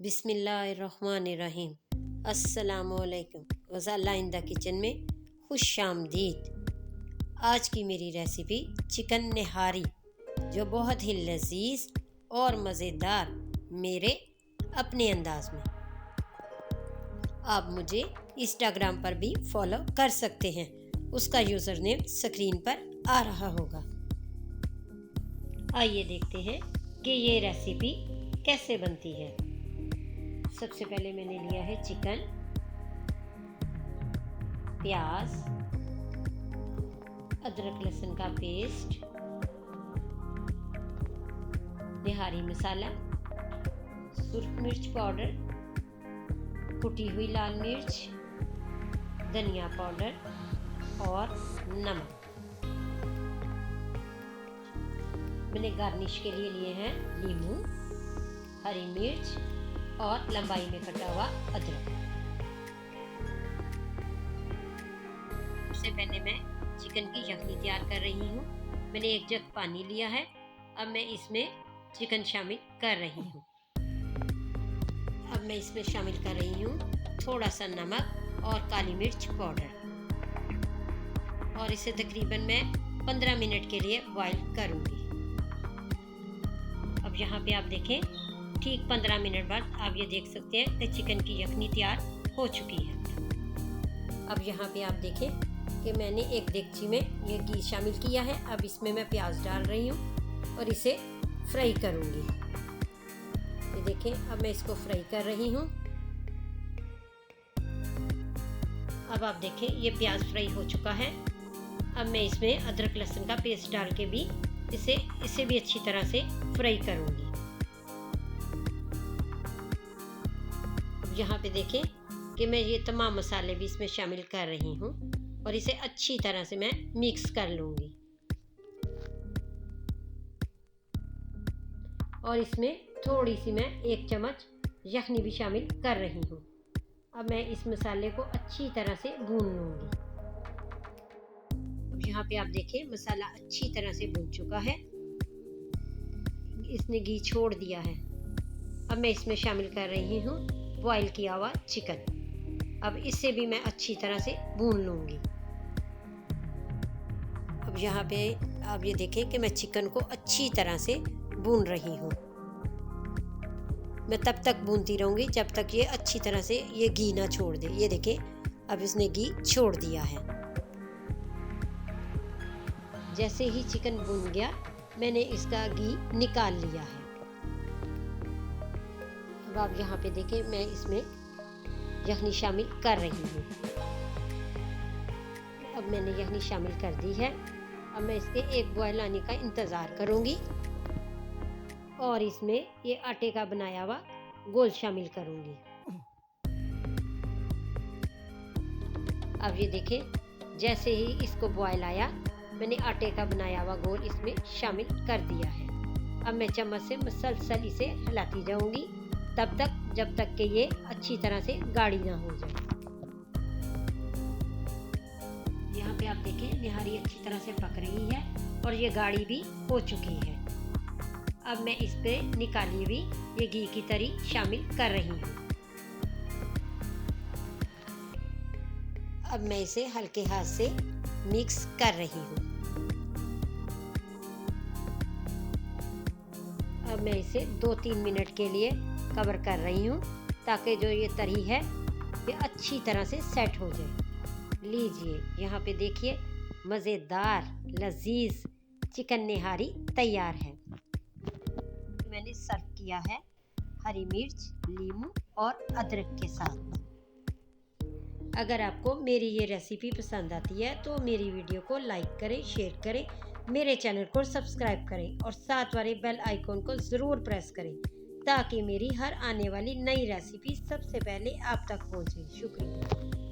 बिस्मिल्लाहिर्रहमानिर्रहीम। अस्सलामुअलैकुम। Ghazala in the kitchen में खुश आमदीद। आज की मेरी रेसिपी चिकन निहारी, जो बहुत ही लजीज और मज़ेदार मेरे अपने अंदाज में। आप मुझे इंस्टाग्राम पर भी फॉलो कर सकते हैं, उसका यूज़र नेम स्क्रीन पर आ रहा होगा। आइए देखते हैं कि ये रेसिपी कैसे बनती है। सबसे पहले मैंने लिया है चिकन, प्याज, अदरक लहसुन का पेस्ट, निहारी मसाला, सुर्ख मिर्च पाउडर, कुटी हुई लाल मिर्च, धनिया पाउडर और नमक। मैंने गार्निश के लिए हैं नींबू, हरी मिर्च और लंबाई में कटा हुआ अदरक। सबसे पहले मैं चिकन की यखनी तैयार कर रही हूँ। मैंने 1 जग पानी लिया है। अब मैं इसमें चिकन शामिल कर रही हूँ। अब मैं इसमें शामिल कर रही हूँ थोड़ा सा नमक और काली मिर्च पाउडर, और इसे तकरीबन मैं 15 मिनट के लिए बॉईल करूँगी। अब यहाँ पे आप देखें, ठीक 15 मिनट बाद आप ये देख सकते हैं कि चिकन की यखनी तैयार हो चुकी है। अब यहाँ पे आप देखें कि मैंने एक देगची में ये घी शामिल किया है। अब इसमें मैं प्याज डाल रही हूँ और इसे फ्राई करूँगी। ये देखें, अब मैं इसको फ्राई कर रही हूँ। अब आप देखें ये प्याज फ्राई हो चुका है। अब मैं इसमें अदरक लहसुन का पेस्ट डाल के भी इसे भी अच्छी तरह से फ्राई करूँगी। यहाँ पे देखें कि मैं ये तमाम मसाले भी इसमें शामिल कर रही हूँ और इसे अच्छी तरह से मैं मिक्स कर लूँगी। और इसमें थोड़ी सी मैं 1 चम्मच यखनी भी शामिल कर रही हूँ। अब मैं इस मसाले को अच्छी तरह से भून लूँगी। अब यहाँ पे आप देखें मसाला अच्छी तरह से भून चुका है, इसने घी छोड़ दिया है। अब मैं इसमें शामिल कर रही हूँ बॉईल किया हुआ चिकन। अब इसे भी मैं अच्छी तरह से भून लूँगी। अब यहाँ पे आप ये देखें कि मैं चिकन को अच्छी तरह से भून रही हूँ। मैं तब तक भूनती रहूँगी जब तक ये अच्छी तरह से ये घी ना छोड़ दे। ये देखें, अब इसने घी छोड़ दिया है। जैसे ही चिकन भून गया, मैंने इसका घी निकाल लिया है। अब आप यहाँ पे देखें, मैं इसमें यखनी शामिल कर रही हूँ। अब मैंने यखनी शामिल कर दी है। अब मैं इसके एक बॉयल आने का इंतज़ार करूँगी और इसमें ये आटे का बनाया हुआ गोल शामिल करूँगी। अब ये देखें, जैसे ही इसको बॉयल आया, मैंने आटे का बनाया हुआ गोल इसमें शामिल कर दिया है। अब मैं चम्मच से मसलसल इसे हिलाती जाऊँगी तब तक जब तक कि ये अच्छी तरह से गाढ़ी ना हो जाए। यहाँ पे आप देखें निहारी अच्छी तरह से पक रही है और ये गाढ़ी भी हो चुकी है। अब मैं इस पे निकाली हुई ये घी की तरी शामिल कर रही हूँ। अब मैं इसे हल्के हाथ से मिक्स कर रही हूँ। अब मैं इसे 2-3 मिनट के लिए कवर कर रही हूँ ताकि जो ये तरी है ये अच्छी तरह से सेट हो जाए। लीजिए, यहाँ पे देखिए मज़ेदार लजीज चिकन निहारी तैयार है। मैंने सर्व किया है हरी मिर्च, नींबू और अदरक के साथ। अगर आपको मेरी ये रेसिपी पसंद आती है तो मेरी वीडियो को लाइक करें, शेयर करें, मेरे चैनल को सब्सक्राइब करें और साथ वाले बेल आइकॉन को ज़रूर प्रेस करें ताकि मेरी हर आने वाली नई रेसिपी सबसे पहले आप तक पहुंचे। शुक्रिया।